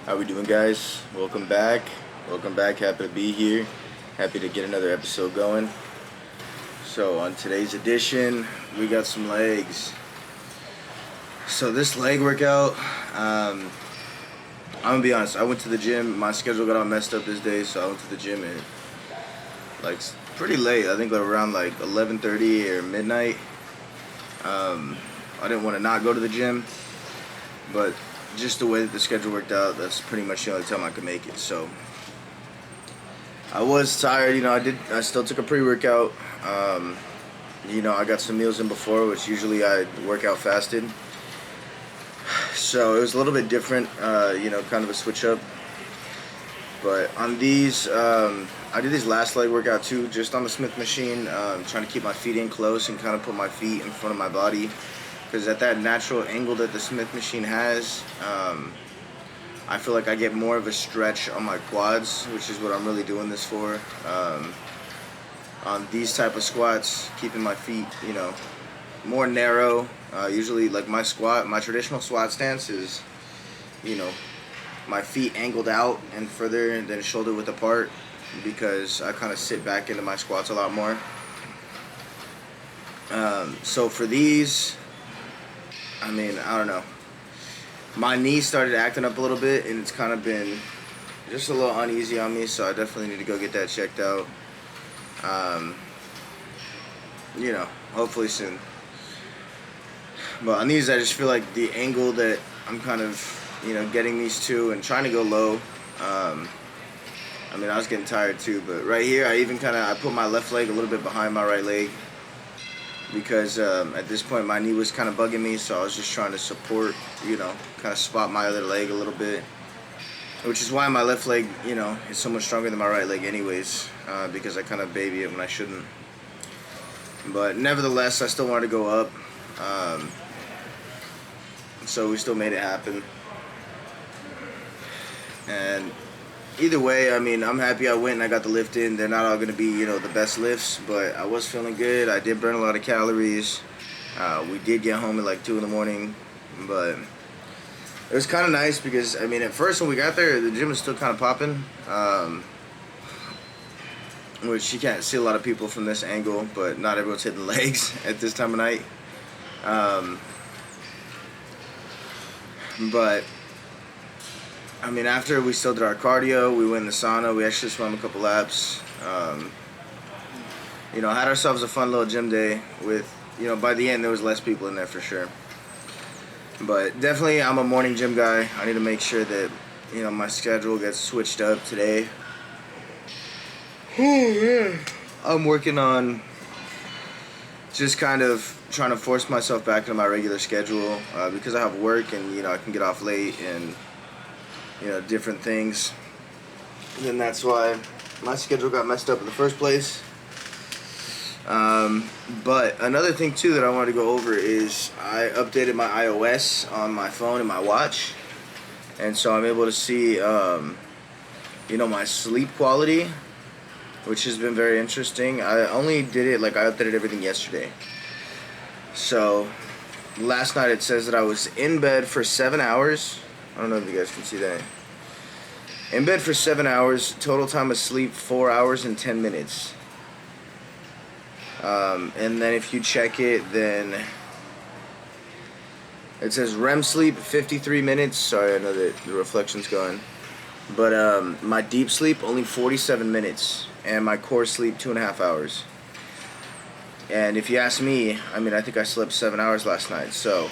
How we doing, guys? Welcome back. Welcome back. Happy to be here. Happy to get another episode going. So on today's edition, we got some legs. So this leg workout, I'm gonna be honest. I went to the gym. My schedule got all messed up this day, so I went to the gym at like pretty late. I think around like 11:30 or midnight. I didn't want to not go to the gym, but just the way that the schedule worked out, that's pretty much the only time I could make it. So I was tired, I still took a pre-workout. I got some meals in before, which usually I work out fasted. So it was a little bit different, kind of a switch up. But on these, I did this last leg workout too, just on the Smith machine, trying to keep my feet in close and kind of put my feet in front of my body. Because at that natural angle that the Smith machine has, I feel like I get more of a stretch on my quads, which is what I'm really doing this for. On these type of squats, keeping my feet, more narrow. Usually, like my traditional squat stance is, my feet angled out and further than shoulder width apart, because I kind of sit back into my squats a lot more. So for these, I don't know. My knee started acting up a little bit, and it's kind of been just a little uneasy on me, so I definitely need to go get that checked out. Hopefully soon. But on these, I just feel like the angle that I'm kind of, getting these to and trying to go low. I was getting tired too, but right here, I put my left leg a little bit behind my right leg, because at this point my knee was kind of bugging me, so I was just trying to support, kind of spot my other leg a little bit, which is why my left leg, is so much stronger than my right leg anyways, because I kind of baby it when I shouldn't. But nevertheless, I still wanted to go up, so we still made it happen. And either way, I'm happy I went and I got the lift in. They're not all going to be, the best lifts, but I was feeling good. I did burn a lot of calories. We did get home at like 2 in the morning, but it was kind of nice because, at first when we got there, the gym was still kind of popping, which you can't see a lot of people from this angle, but not everyone's hitting legs at this time of night. But after we still did our cardio, we went in the sauna, we actually swam a couple laps, had ourselves a fun little gym day with, by the end there was less people in there for sure. But definitely I'm a morning gym guy. I need to make sure that, my schedule gets switched up today. I'm working on just kind of trying to force myself back into my regular schedule, because I have work and, I can get off late and, different things. And then that's why my schedule got messed up in the first place. But another thing too that I wanted to go over is I updated my iOS on my phone and my watch, and so I'm able to see my sleep quality, which has been very interesting. I only did it, I updated everything yesterday. So last night it says that I was in bed for 7 hours. I don't know if you guys can see that. In bed for 7 hours, total time of sleep 4 hours and 10 minutes. And then if you check it, then it says REM sleep 53 minutes. Sorry, I know that the reflection's gone. But my deep sleep only 47 minutes, and my core sleep 2.5 hours. And if you ask me, I think I slept 7 hours last night. So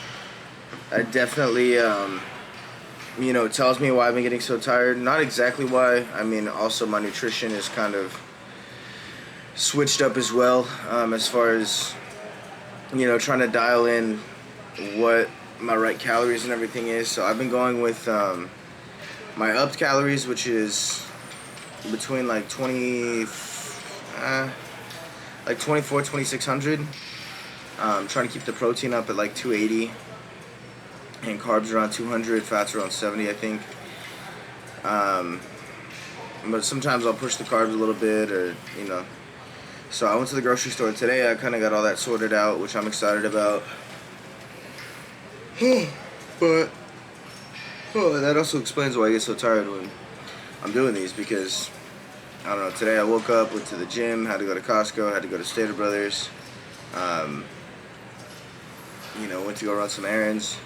I definitely it tells me why I've been getting so tired. Not exactly why. Also my nutrition is kind of switched up as well, as far as, trying to dial in what my right calories and everything is. So I've been going with my upped calories, which is between 2,600. Trying to keep the protein up at 280. And carbs around 200, fats around 70, I think. But sometimes I'll push the carbs a little bit, or, So I went to the grocery store today. I kind of got all that sorted out, which I'm excited about. But Oh, that also explains why I get so tired when I'm doing these, because I don't know, today I woke up, went to the gym, had to go to Costco, had to go to Stater Brothers, went to go run some errands,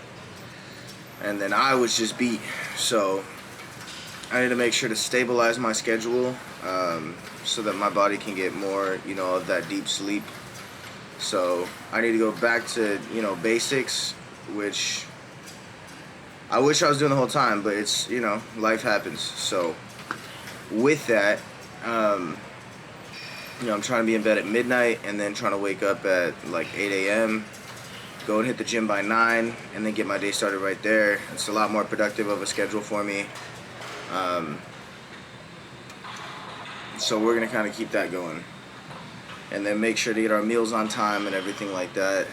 and then I was just beat. So I need to make sure to stabilize my schedule, so that my body can get more, of that deep sleep. So I need to go back to, basics, which I wish I was doing the whole time, but it's, life happens. So with that, I'm trying to be in bed at midnight and then trying to wake up at like 8 a.m., go and hit the gym by 9, and then get my day started right there. It's a lot more productive of a schedule for me. So we're going to kind of keep that going. And then make sure to get our meals on time and everything like that.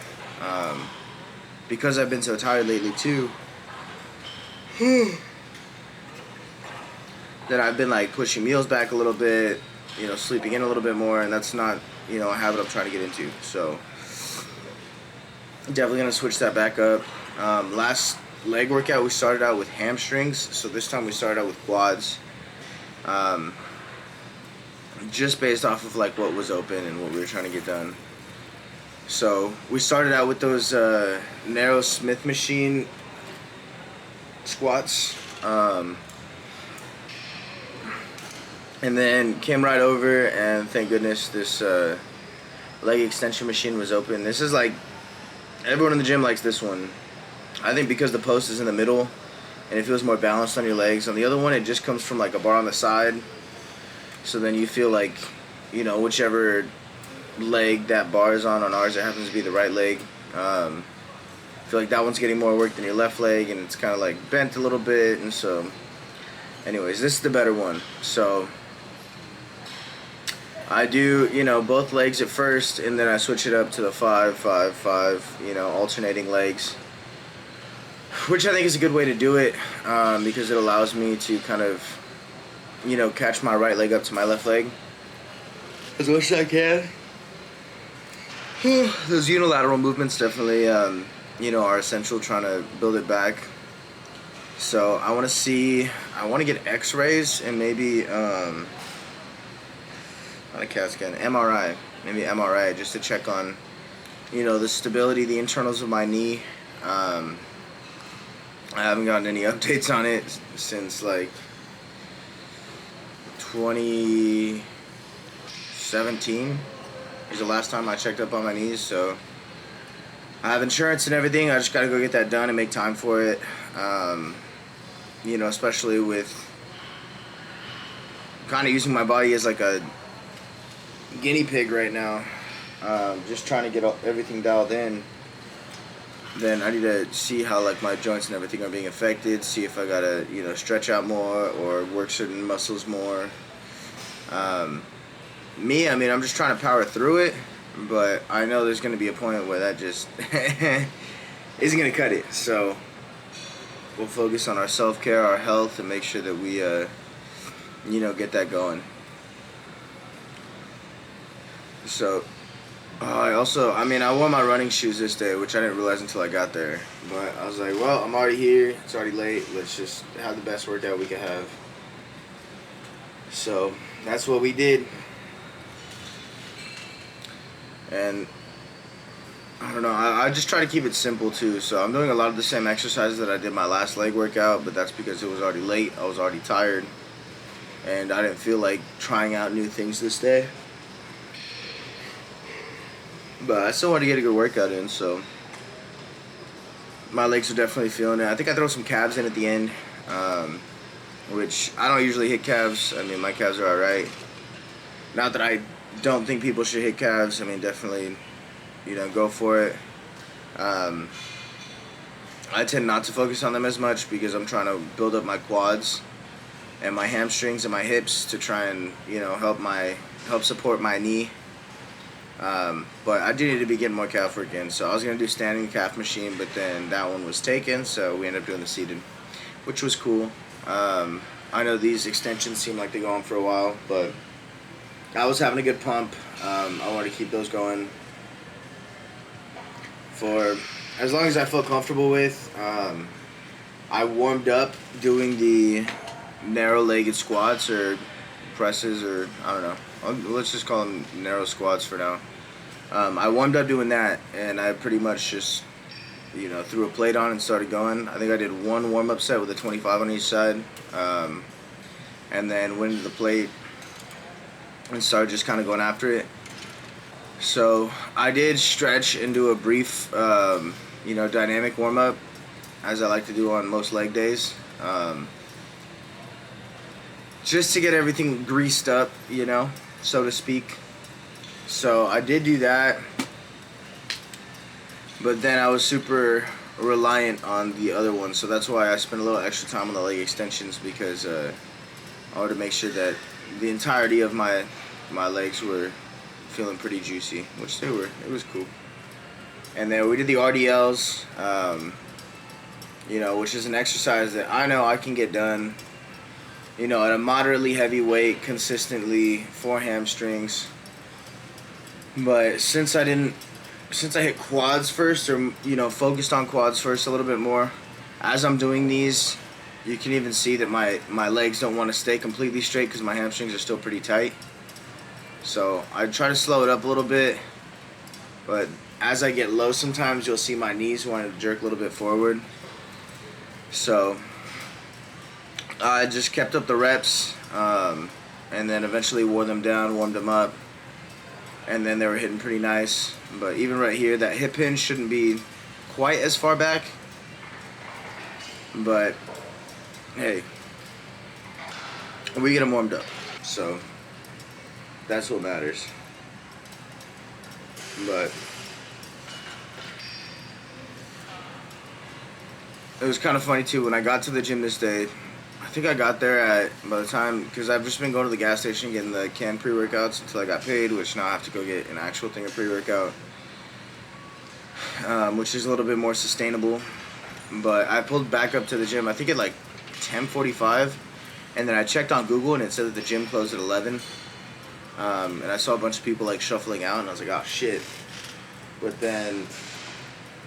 Because I've been so tired lately too, that I've been like pushing meals back a little bit, sleeping in a little bit more, and that's not, a habit I'm trying to get into. So definitely gonna switch that back up. Last leg workout we started out with hamstrings, so this time we started out with quads. Just based off of like what was open and what we were trying to get done. So we started out with those narrow Smith machine squats. And then came right over, and thank goodness this leg extension machine was open. This is like, everyone in the gym likes this one. I think because the post is in the middle and it feels more balanced on your legs. On the other one, it just comes from like a bar on the side. So then you feel like, whichever leg that bar is on ours, it happens to be the right leg. I feel like that one's getting more work than your left leg, and it's kind of like bent a little bit. And so anyways, this is the better one. So I do, both legs at first, and then I switch it up to the 5, 5, 5, alternating legs, which I think is a good way to do it, because it allows me to kind of, catch my right leg up to my left leg as much as I can. Those unilateral movements definitely, are essential, trying to build it back. So I want to get x-rays and maybe, not a CAT scan, maybe MRI, just to check on, the stability, the internals of my knee. I haven't gotten any updates on it since like 2017 is the last time I checked up on my knees. So I have insurance and everything. I just gotta go get that done and make time for it. Especially with kind of using my body as like a guinea pig right now, just trying to get everything dialed in. Then I need to see how like my joints and everything are being affected, see if I gotta stretch out more or work certain muscles more. I'm just trying to power through it, but I know there's gonna be a point where that just isn't gonna cut it. So we'll focus on our self-care, our health, and make sure that we get that going. So I wore my running shoes this day, which I didn't realize until I got there. But I was like, well, I'm already here. It's already late. Let's just have the best workout we can have. So that's what we did. And I don't know, I just try to keep it simple too. So I'm doing a lot of the same exercises that I did my last leg workout, but that's because it was already late. I was already tired, and I didn't feel like trying out new things this day. But I still want to get a good workout in, so my legs are definitely feeling it. I think I throw some calves in at the end, which I don't usually hit calves. My calves are alright. Not that I don't think people should hit calves. Definitely, go for it. I tend not to focus on them as much because I'm trying to build up my quads and my hamstrings and my hips to try and, help support my knee. But I do need to be getting more calf work in. So I was going to do standing calf machine, but then that one was taken, so we ended up doing the seated, which was cool. I know these extensions seem like they go on for a while, but I was having a good pump. I wanted to keep those going for as long as I felt comfortable with. I warmed up doing the narrow-legged squats or presses, or I don't know. Let's just call them narrow squats for now. I warmed up doing that, and I pretty much just, threw a plate on and started going. I think I did one warm-up set with a 25 on each side, and then went into the plate and started just kind of going after it. So I did stretch and do a brief, dynamic warm-up, as I like to do on most leg days, just to get everything greased up, so to speak. So I did do that, but then I was super reliant on the other one, so that's why I spent a little extra time on the leg extensions, because I wanted to make sure that the entirety of my legs were feeling pretty juicy, which they were. It was cool. And then we did the RDLs, which is an exercise that I know I can get done, at a moderately heavy weight consistently for hamstrings. But since I hit quads first, or focused on quads first a little bit more, as I'm doing these, you can even see that my legs don't want to stay completely straight because my hamstrings are still pretty tight. So I try to slow it up a little bit, but as I get low, sometimes you'll see my knees want to jerk a little bit forward. So I just kept up the reps, and then eventually wore them down, warmed them up, and then they were hitting pretty nice. But even right here, that hip hinge shouldn't be quite as far back, but hey, we get them warmed up, so that's what matters. But it was kind of funny too, when I got to the gym this day, I think I got there by the time, because I've just been going to the gas station getting the canned pre-workouts until I got paid, which now I have to go get an actual thing of pre-workout, which is a little bit more sustainable. But I pulled back up to the gym, I think at like 10:45, and then I checked on Google and it said that the gym closed at 11, and I saw a bunch of people like shuffling out, and I was like, oh shit. But then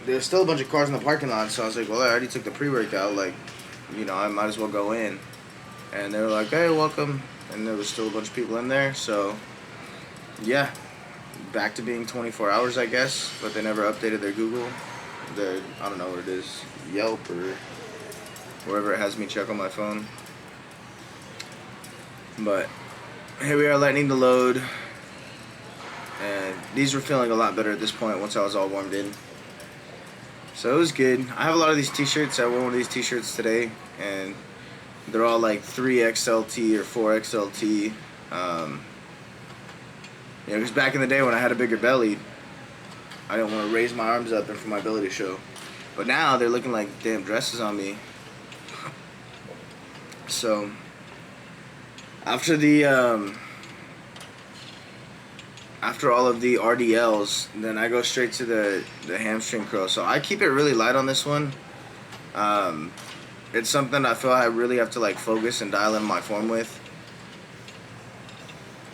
there's still a bunch of cars in the parking lot, so I was like, well, I already took the pre-workout, like, I might as well go in. And they were like, hey, welcome. And there was still a bunch of people in there, so yeah, back to being 24 hours, I guess. But they never updated their Google, I don't know what it is, Yelp or wherever it has me check on my phone. But here we are, lightening the load, and these were feeling a lot better at this point once I was all warmed in. So it was good. I have a lot of these t-shirts. I wore one of these t-shirts today, and they're all like 3XLT or 4XLT. Because back in the day when I had a bigger belly, I didn't want to raise my arms up and for my belly to show. But now they're looking like damn dresses on me. So after all of the RDLs, then I go straight to the hamstring curl. So I keep it really light on this one. It's something I feel I really have to like focus and dial in my form with.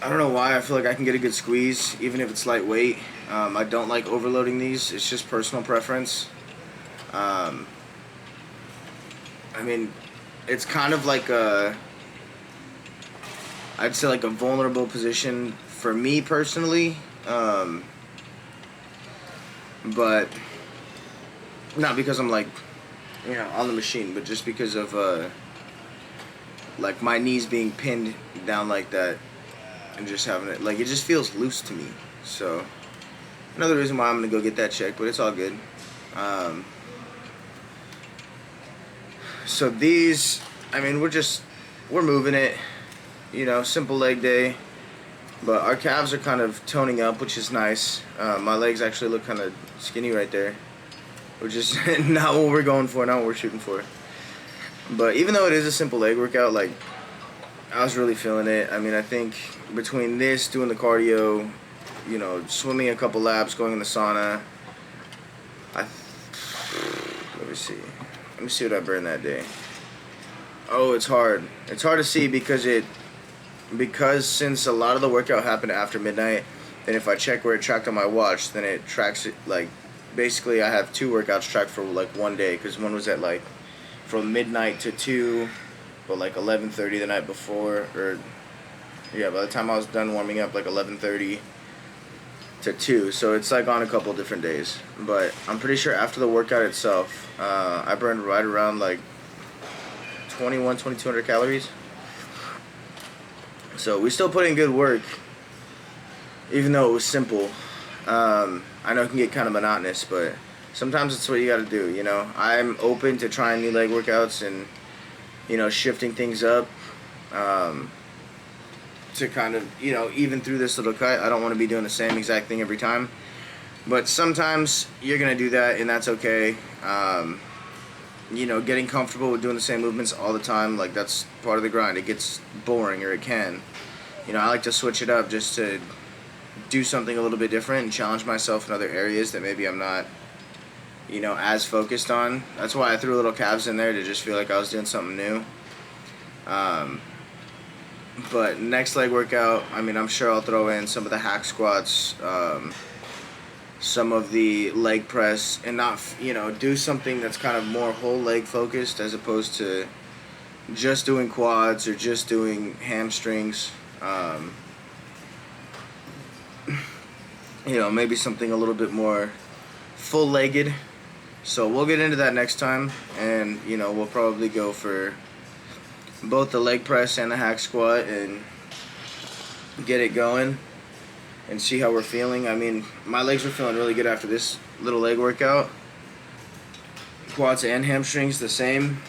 I don't know why, I feel like I can get a good squeeze even if it's lightweight. I don't like overloading these. It's just personal preference. I mean, it's kind of like I'd say like a vulnerable position for me personally, but not because I'm like, on the machine, but just because of like my knees being pinned down like that, and just having it, like, it just feels loose to me. So another reason why I'm gonna go get that checked, but it's all good. So these, I mean, we're moving it, simple leg day. But our calves are kind of toning up, which is nice. My legs actually look kind of skinny right there, which is not what we're going for, not what we're shooting for. But even though it is a simple leg workout, like, I was really feeling it. I mean, I think between this, doing the cardio, swimming a couple laps, going in the sauna, let me see what I burned that day. Oh, it's hard. It's hard to see because since a lot of the workout happened after midnight, and if I check where it tracked on my watch, then it tracks it, like, basically I have 2 workouts tracked for like one day, because one was at like from midnight to 2, but like 11:30 the night before, or yeah, by the time I was done warming up, like 11:30 to 2. So it's like on a couple different days. But I'm pretty sure after the workout itself, I burned right around like 2,200 calories. So we still put in good work, even though it was simple. I know it can get kind of monotonous, but sometimes it's what you got to do, you know. I'm open to trying new leg workouts and, you know, shifting things up to kind of, you know, even through this little cut. I don't want to be doing the same exact thing every time, but sometimes you're going to do that, and that's okay. You know, getting comfortable with doing the same movements all the time, like, that's part of the grind. It gets boring, or it can. You know, I like to switch it up just to do something a little bit different and challenge myself in other areas that maybe I'm not, you know, as focused on. That's why I threw little calves in there, to just feel like I was doing something new. But next leg workout, I mean, I'm sure I'll throw in some of the hack squats, some of the leg press, and not, you know, do something that's kind of more whole leg focused, as opposed to just doing quads or just doing hamstrings. You know, maybe something a little bit more full-legged. So we'll get into that next time, and, you know, we'll probably go for both the leg press and the hack squat and get it going and see how we're feeling. I mean, my legs were feeling really good after this little leg workout. Quads and hamstrings the same.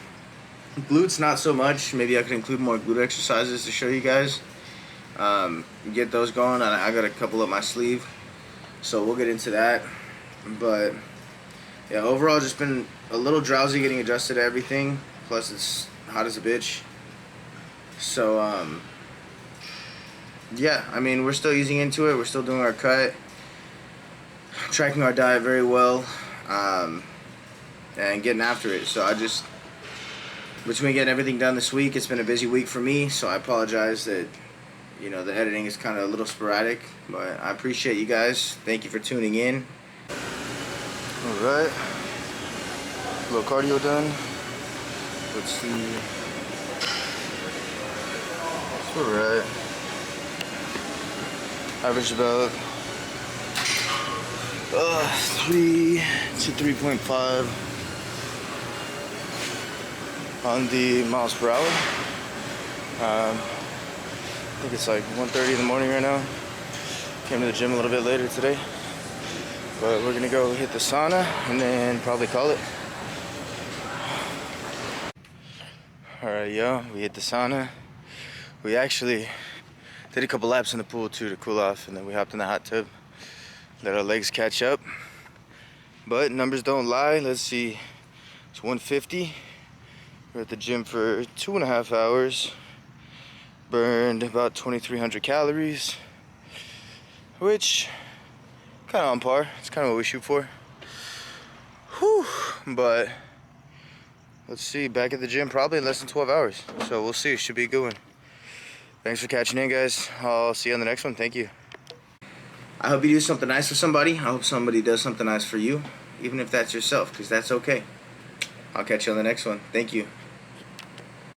Glutes not so much. Maybe I could include more glute exercises to show you guys. Get those going. I got a couple up my sleeve, so we'll get into that. But yeah, overall just been a little drowsy getting adjusted to everything, plus it's hot as a bitch. So yeah, I mean, we're still easing into it. We're still doing our cut, tracking our diet very well, and getting after it. So I just, between getting everything done this week, it's been a busy week for me, so I apologize that, you know, the editing is kind of a little sporadic, but I appreciate you guys. Thank you for tuning in. Alright, a little cardio done. Let's see. It's alright. Average about 3 to 3.5 on the miles per hour. I think it's like 1:30 in the morning right now. Came to the gym a little bit later today, but we're gonna go hit the sauna and then probably call it. Alright, yo, we hit the sauna. We actually did a couple laps in the pool too to cool off, and then we hopped in the hot tub, let our legs catch up. But numbers don't lie. Let's see, it's 150. We're at the gym for 2.5 hours. Burned about 2,300 calories, which kind of on par. It's kind of what we shoot for. Whew. But let's see, back at the gym probably in less than 12 hours. So we'll see. It should be a good one. Thanks for catching in, guys. I'll see you on the next one. Thank you. I hope you do something nice for somebody. I hope somebody does something nice for you, even if that's yourself, because that's okay. I'll catch you on the next one. Thank you.